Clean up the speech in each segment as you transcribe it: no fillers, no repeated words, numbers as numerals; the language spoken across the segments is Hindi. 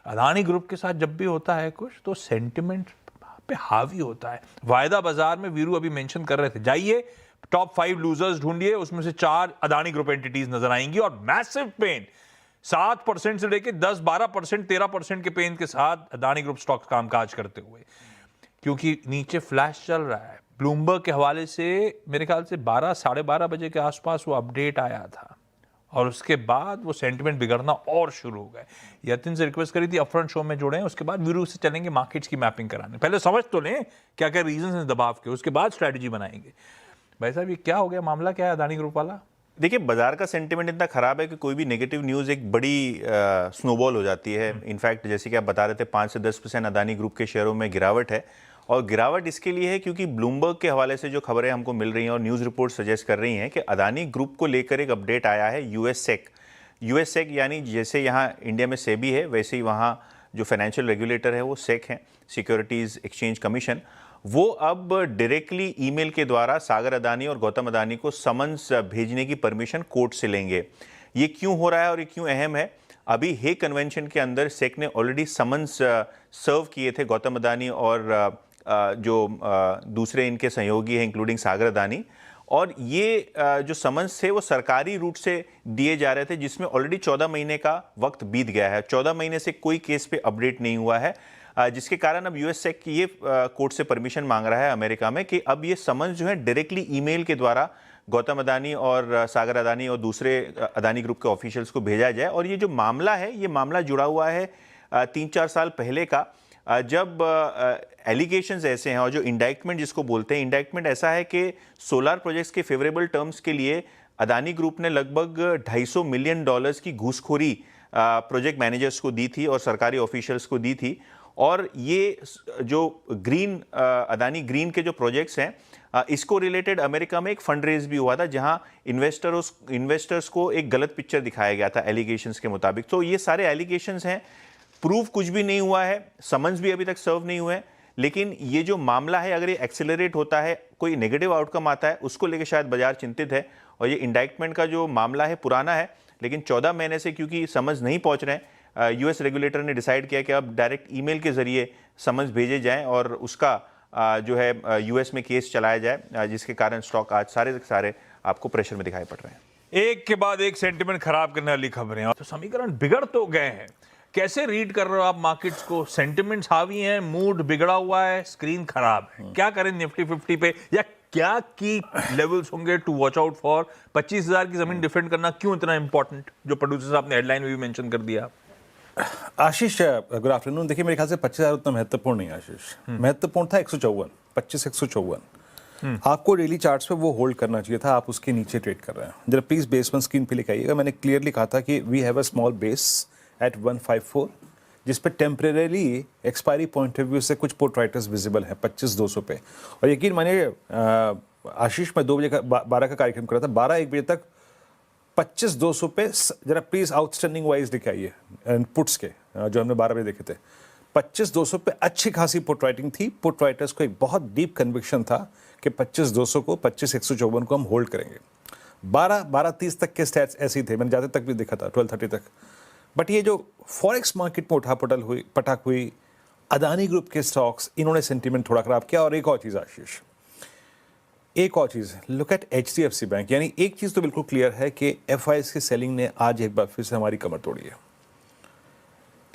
अदानी ग्रुप के साथ जब भी होता है कुछ तो सेंटिमेंट पे हावी होता है। वायदा बाजार में वीरू अभी मेंशन कर रहे थे, जाइए टॉप 5 लूजर्स ढूंढिए, उसमें से 4 अदानी ग्रुप एंटिटीज नजर आएंगी और मैसिव पेन 7% से लेके 10-12%, 13% के पेन के साथ अदानी ग्रुप स्टॉक्स कामकाज करते हुए, क्योंकि नीचे फ्लैश चल रहा है। ब्लूमबर्ग के हवाले से मेरे ख्याल से 12-12:30 बजे के आसपास वो अपडेट आया था और उसके बाद वो सेंटिमेंट बिगड़ना और शुरू हो गए। यतिन से रिक्वेस्ट करी थी अपफ्रंट शो में जुड़े, उसके बाद वीरू से चलेंगे मार्केट्स की मैपिंग कराने। पहले समझ तो लें क्या क्या रीजंस हैं दबाव के, उसके बाद स्ट्रेटजी बनाएंगे। भाई साहब ये क्या हो गया, मामला क्या है अदानी ग्रुप वाला? देखिए, बाजार का सेंटिमेंट इतना खराब है कि कोई भी नेगेटिव न्यूज़ एक बड़ी स्नोबॉल हो जाती है। इनफैक्ट जैसे कि आप बता रहे थे 5 से 10% अदानी ग्रुप के शेयरों में गिरावट है, और गिरावट इसके लिए है क्योंकि ब्लूमबर्ग के हवाले से जो खबरें हमको मिल रही हैं और न्यूज़ रिपोर्ट सजेस्ट कर रही हैं कि अदानी ग्रुप को लेकर एक अपडेट आया है यूएस सेक यानी जैसे यहाँ इंडिया में सेबी है, वैसे ही वहाँ जो फाइनेंशियल रेगुलेटर है वो सेक है, सिक्योरिटीज़ एक्सचेंज कमीशन। वो अब डायरेक्टली ईमेल के द्वारा सागर अदानी और गौतम अदानी को समन्स भेजने की परमिशन कोर्ट से लेंगे। ये क्यों हो रहा है और ये क्यों अहम है? अभी हेग कन्वेंशन के अंदर सेक ने ऑलरेडी समन्स सर्व किए थे गौतम अदानी और जो दूसरे इनके सहयोगी हैं इंक्लूडिंग सागर अदानी, और ये जो समन्स थे वो सरकारी रूट से दिए जा रहे थे, जिसमें ऑलरेडी 14 महीने का वक्त बीत गया है। 14 महीने से कोई केस पे अपडेट नहीं हुआ है, जिसके कारण अब यूएस सेक ये कोर्ट से परमिशन मांग रहा है अमेरिका में कि अब ये समन्स जो है डायरेक्टली ईमेल के द्वारा गौतम अदानी और सागर अदानी और दूसरे अदानी ग्रुप के ऑफिशियल्स को भेजा जाए। और ये जो मामला है, ये मामला जुड़ा हुआ है 3-4 साल पहले का, जब एलिगेशंस ऐसे हैं और जो इंडाइक्टमेंट जिसको बोलते हैं, इंडाइक्टमेंट ऐसा है कि सोलर प्रोजेक्ट्स के फेवरेबल टर्म्स के लिए अदानी ग्रुप ने लगभग $250 मिलियन की घूसखोरी प्रोजेक्ट मैनेजर्स को दी थी और सरकारी ऑफिशियल्स को दी थी। और ये जो अदानी ग्रीन के जो प्रोजेक्ट्स हैं, इसको रिलेटेड अमेरिका में एक फंड रेज भी हुआ था, जहां इन्वेस्टर्स को एक गलत पिक्चर दिखाया गया था एलिगेशंस के मुताबिक। तो ये सारे एलिगेशंस हैं, प्रूफ कुछ भी नहीं हुआ है, समन्स भी अभी तक सर्व नहीं हुए, लेकिन ये जो मामला है अगर ये एक्सेलरेट होता है, कोई नेगेटिव आउटकम आता है, उसको लेकर शायद बाजार चिंतित है। और ये इंडाइक्टमेंट का जो मामला है पुराना है, लेकिन 14 महीने से क्योंकि समन्स नहीं पहुंच रहे हैं, यूएस रेगुलेटर ने डिसाइड किया कि अब डायरेक्ट ईमेल के जरिए समन्स भेजे जाएं और उसका जो है यूएस में केस चलाया जाए, जिसके कारण स्टॉक आज सारे आपको प्रेशर में दिखाई पड़ रहे हैं। एक के बाद एक सेंटिमेंट खराब करने वाली खबरें, तो समीकरण बिगड़ तो गए हैं। कैसे रीड कर रहे हो आप मार्केट्स को? सेंटिमेंट्स हावी हैं, मूड बिगड़ा हुआ है, स्क्रीन खराब है। क्या करें निफ्टी 50 पे, या क्या की लेवल्स होंगे टू वॉच आउट फॉर? 25,000 की जमीन डिफेंड करना क्यों इतना इंपॉर्टेंट, जो प्रोड्यूसर साहब ने हेडलाइन में भी मेंशन कर दिया? आशीष, गुड आफ्टरनून। देखिए, मेरे ख्याल से 25,000 उतना महत्वपूर्ण नहीं आशीष। महत्वपूर्ण था 154, 25,154। आपको डेली चार्ट्स पे वो होल्ड करना चाहिए था, आप उसके नीचे ट्रेड कर रहे हैं। जरा प्लीज बेस वन स्क्रीन पे लेके आइएगा। मैंने क्लियरली कहा था कि we have a small base at 154, जिस पे temporary expiry point of view से कुछ पुट राइटर्स विजिबल है 25,200 पे। और यकीन मानिए आशीष, मैं 2 बजे का 12 का कार्यक्रम कर रहा था, 12-1 बजे तक 25,200 पे जरा प्लीज आउटस्टैंडिंग वाइज दिखाइए पुट्स के जो हमने 12 बजे देखे थे। 25,200 पे अच्छी खासी पुट राइटिंग थी। पुट राइटर्स को एक बहुत डीप कन्विक्शन था कि 25,200 को, 25,154 को हम होल्ड करेंगे। 12:30 तक के स्टैट्स ऐसे ही थे, मैंने जाते तक भी देखा था 12:30 तक। बट ये जो फॉरेक्स मार्केट में पटाख हुई अदानी ग्रुप के स्टॉक्स, इन्होंने सेंटीमेंट थोड़ा खराब किया। और एक और चीज़ आशीष, एक और चीज़, लुक एट HDFC बैंक। यानी एक चीज़ तो बिल्कुल क्लियर है कि FIs की सेलिंग ने आज एक बार फिर से हमारी कमर तोड़ी है।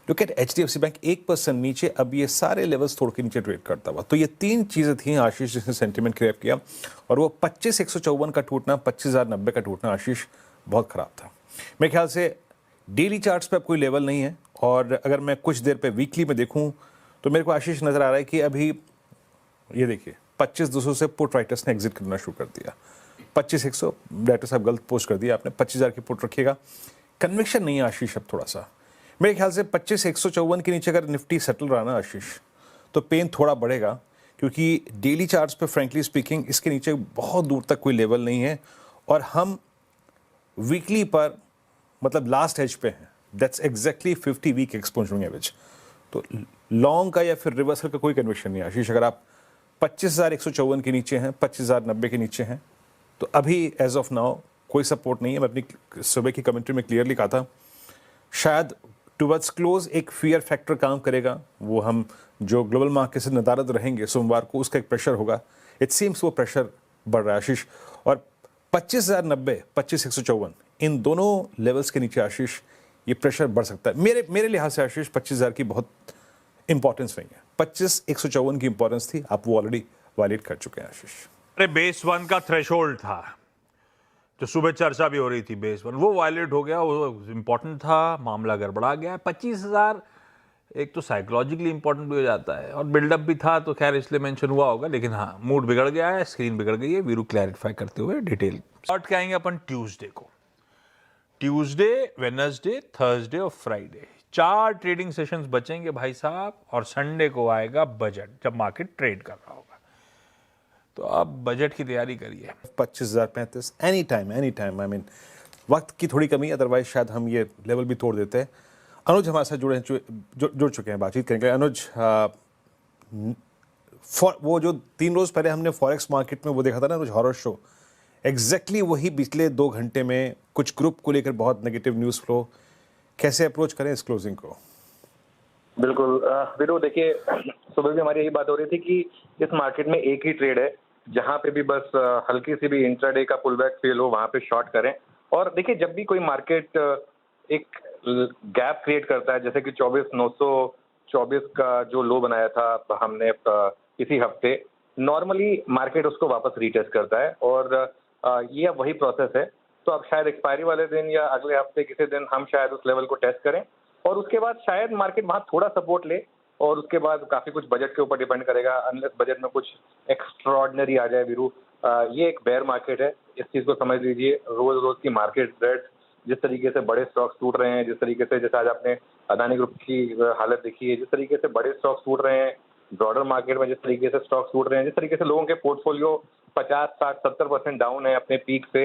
लुक एट HDFC बैंक 1% नीचे, अब ये सारे लेवल्स तोड़ के नीचे ट्रेड करता हुआ। तो ये 3 चीज़ें थी आशीष जिसने सेंटीमेंट क्रैप किया, और वो 25,154 का टूटना, 25,090 का टूटना आशीष बहुत ख़राब था। मेरे ख्याल से डेली चार्ट्स पे अब कोई लेवल नहीं है, और अगर मैं कुछ देर पे वीकली में देखूं तो मेरे को आशीष नज़र आ रहा है कि अभी ये देखिए 25,200 से पुट राइटर्स ने एग्जिट करना शुरू कर दिया। 25,100 डायरेक्टर साहब गलत पोस्ट कर दिया आपने, 25,000 की पुट रखिएगा। कन्विक्शन नहीं है आशीष अब थोड़ा सा। मेरे ख्याल से 25,154 के नीचे अगर निफ्टी सेटल रहा ना आशीष, तो पेन थोड़ा बढ़ेगा, क्योंकि डेली चार्ट्स पे फ्रेंकली स्पीकिंग इसके नीचे बहुत दूर तक कोई लेवल नहीं है, और हम वीकली पर मतलब लास्ट एज पे हैं। That's exactly 50 week exponential average. तो लॉन्ग का या फिर रिवर्सल का कोई कन्विक्शन नहीं है आशीष। अगर आप 25,154 के नीचे हैं, 25,090 के नीचे हैं, तो अभी एज ऑफ नाउ कोई सपोर्ट नहीं है। मैं अपनी सुबह की कमेंट्री में क्लियरली कहा था, शायद टुवर्ड्स क्लोज एक फियर फैक्टर काम करेगा, वो हम जो ग्लोबल मार्केट से नदारद रहेंगे सोमवार को, उसका एक प्रेशर होगा। इट सीम्स वो प्रेशर बढ़ रहा है आशीष, और 25,090, 25,154 इन दोनों लेवल्स के नीचे आशीष ये प्रेशर बढ़ सकता है। मेरे लिहाज से आशीष 25,000 की बहुत इंपॉर्टेंस नहीं है, 25,154 की इंपॉर्टेंस थी, आप वो ऑलरेडी वायलेट कर चुके हैं आशीष। अरे बेस 1 का थ्रेशोल्ड था, जो सुबह चर्चा भी हो रही थी, बेस 1 वो वायलेट हो गया, वो इंपॉर्टेंट था, मामला गड़बड़ा गया। 25,000 एक तो साइकोलॉजिकली इंपॉर्टेंट भी हो जाता है, और बिल्डअप भी था, तो खैर इसलिए मेंशन हुआ होगा, लेकिन हाँ मूड बिगड़ गया है, स्क्रीन बिगड़ गई है। वीरू क्लैरिफाई करते हुए डिटेल स्टार्ट के आएंगे अपन ट्यूसडे को। ट्यूसडे, वेडनेसडे, थर्सडे और फ्राइडे 4 ट्रेडिंग सेशंस बचेंगे भाई साहब, और संडे को आएगा बजट, जब मार्केट ट्रेड कर रहा होगा। तो आप बजट की तैयारी करिए। 25,035 एनी टाइम, आई मीन वक्त की थोड़ी कमी, अदरवाइज शायद हम ये लेवल भी तोड़ देते हैं। अनुज हमारे साथ जुड़ चुके हैं, बातचीत करेंगे। अनुज, वो जो 3 रोज पहले हमने फॉरेक्स मार्केट में वो देखा था ना अनुज, हॉरर शो, एग्जैक्टली वही पिछले 2 घंटे में कुछ ग्रुप को लेकर बहुत नेगेटिव न्यूज़ फ्लो। कैसे अप्रोच करें इस क्लोजिंग को? बिल्कुल वीरू, देखिए सुबह भी हमारी यही बात हो रही थी कि इस मार्केट में एक ही ट्रेड है, जहां पे भी बस हल्की सी भी इंट्राडे का पुलबैक फेल हो वहां पे शॉर्ट करें। और देखिए जब भी कोई मार्केट एक गैप क्रिएट करता है, जैसे कि 24,924 का जो लो बनाया था हमने इसी हफ्ते, नॉर्मली मार्केट उसको वापस रीटेस्ट करता है, और ये अब वही प्रोसेस है। तो अब शायद एक्सपायरी वाले दिन या अगले हफ्ते किसी दिन हम शायद उस लेवल को टेस्ट करें, और उसके बाद शायद मार्केट वहां थोड़ा सपोर्ट ले, और उसके बाद काफी कुछ बजट के ऊपर डिपेंड करेगा, अनलेस बजट में कुछ एक्स्ट्राऑर्डिनरी आ जाए वीरू। ये एक बेयर मार्केट है, इस चीज को समझ लीजिए। रोज रोज की मार्केट रेट, जिस तरीके से बड़े स्टॉक्स टूट रहे हैं, जिस तरीके से, जैसे आज आपने अदानी ग्रुप की हालत देखी है, जिस तरीके से बड़े स्टॉक्स टूट रहे हैं, ब्रॉडर मार्केट में जिस तरीके से स्टॉक्स टूट रहे हैं, जिस तरीके से लोगों के पोर्टफोलियो 50, 60, 70% डाउन है अपने पीक से,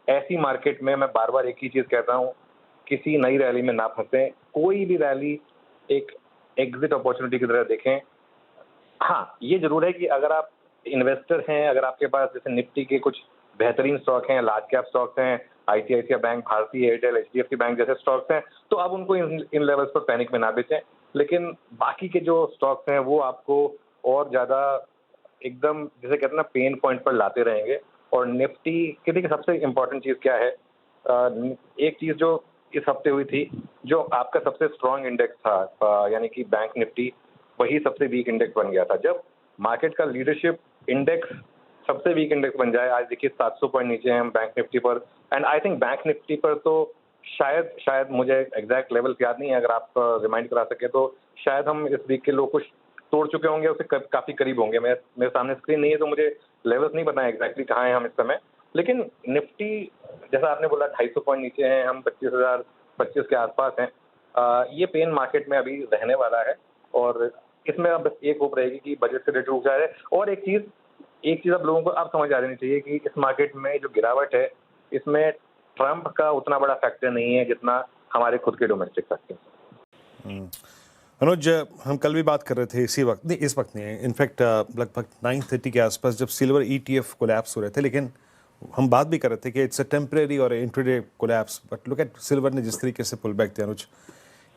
ऐसी मार्केट में मैं बार बार एक ही चीज कहता हूँ, किसी नई रैली में ना फंसे। कोई भी रैली एक एग्जिट अपॉर्चुनिटी की तरह देखें। हाँ, ये जरूर है कि अगर आप इन्वेस्टर हैं, अगर आपके पास जैसे निफ्टी के कुछ बेहतरीन स्टॉक हैं, लार्ज कैप स्टॉक्स हैं, आईसीआईसीआई बैंक, भारतीय एयरटेल, एचडीएफसी बैंक जैसे स्टॉक्स हैं, तो आप उनको इन लेवल्स पर पैनिक में ना बेचें। लेकिन बाकी के जो स्टॉक्स हैं वो आपको और ज्यादा एकदम, जैसे कहते हैं ना, पेन पॉइंट पर लाते रहेंगे। और निफ्टी की देखिए सबसे इंपॉर्टेंट चीज क्या है, एक चीज जो इस हफ्ते हुई थी, जो आपका सबसे स्ट्रॉन्ग इंडेक्स था, यानी कि बैंक निफ्टी, वही सबसे वीक इंडेक्स बन गया था। जब मार्केट का लीडरशिप इंडेक्स सबसे वीक इंडेक्स बन जाए, आज देखिए 700 पॉइंट नीचे हैं हम बैंक निफ्टी पर, and I think bank Nifty पर तो शायद मुझे एग्जैक्ट लेवल याद नहीं है, अगर आप रिमाइंड करा सके तो शायद हम इस वीक के लो कुछ तोड़ चुके होंगे, उससे काफी करीब होंगे। मेरे सामने स्क्रीन नहीं है तो मुझे लेवल्स नहीं पता है एग्जैक्टली कहाँ हैं हम इस समय, लेकिन निफ्टी जैसा आपने बोला 250 पॉइंट नीचे हैं हम, 25,025 के आसपास हैं। ये पेन मार्केट में अभी रहने वाला है, और इसमें अब बस एक होप रहेगी कि बजट से रेट रुक जाए। और एक चीज अब लोगों को अब समझ आ जानी चाहिए कि इस मार्केट में जो गिरावट है, इसमें ट्रंप का उतना बड़ा फैक्टर नहीं है जितना हमारे खुद के डोमेस्टिक फैक्टर। अनुज, हम कल भी बात कर रहे थे इसी वक्त, नहीं इस वक्त नहीं, इनफैक्ट लगभग 9:30 के आसपास, जब सिल्वर ETF कोलैप्स हो रहे थे, लेकिन हम बात भी कर रहे थे कि इट्स अ टेम्परेरी और intraday collapse, but look at silver ने जिस तरीके से पुल बैक दिया। अनुज,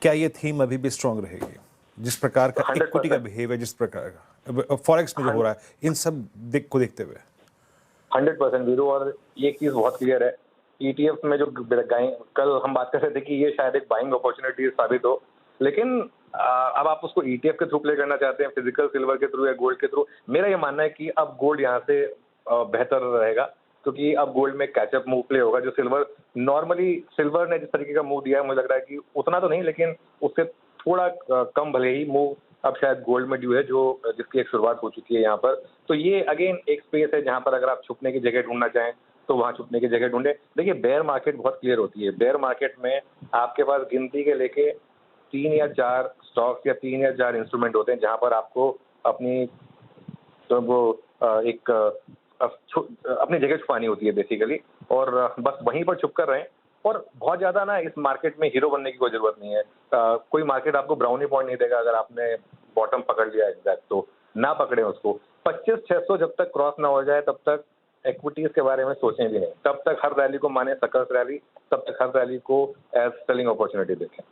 क्या ये थीम अभी भी स्ट्रांग रहेगी? जिस प्रकार का इक्विटी का बिहेवियर, जिस प्रकार का फॉरेक्स में जो हो रहा है, इन सब को देखते हुए 100% वीरू। और ये चीज बहुत क्लियर है, ETF में जो कल हम बात कर रहे थे कि ये शायद एक बाइंग अपॉर्चुनिटी साबित हो, लेकिन अब आप उसको ETF के थ्रू प्ले करना चाहते हैं, फिजिकल सिल्वर के थ्रू या गोल्ड के थ्रू। मेरा ये मानना है कि अब गोल्ड यहाँ से बेहतर रहेगा, क्योंकि अब गोल्ड में कैचअप मूव प्ले होगा। जो सिल्वर ने जिस तरीके का मूव दिया है, मुझे लग रहा है कि उतना तो नहीं, लेकिन उससे थोड़ा कम भले ही मूव अब शायद गोल्ड में ड्यू है, जिसकी एक शुरुआत हो चुकी है यहाँ पर। तो ये अगेन एक स्पेस है जहाँ पर अगर आप छुपने की जगह ढूंढना चाहें तो वहाँ छुपने की जगह ढूंढे। देखिए बेयर मार्केट बहुत क्लियर होती है। बेयर मार्केट में आपके पास गिनती के लेके 3 या 4 स्टॉक्स या 3 या 4 इंस्ट्रूमेंट होते हैं जहाँ पर आपको अपनी अपनी जगह छुपानी होती है बेसिकली, और बस वहीं पर छुप कर रहें। और बहुत ज्यादा ना इस मार्केट में हीरो बनने की कोई जरूरत नहीं है। कोई मार्केट आपको ब्राउनी पॉइंट नहीं देगा अगर आपने बॉटम पकड़ लिया एग्जैक्ट, तो ना पकड़े उसको। 25,600 जब तक क्रॉस ना हो जाए तब तक इक्विटीज के बारे में सोचें भी नहीं। तब तक हर रैली को माने सकर्स रैली, तब तक हर रैली को एज सेलिंग अपॉर्चुनिटी देखें।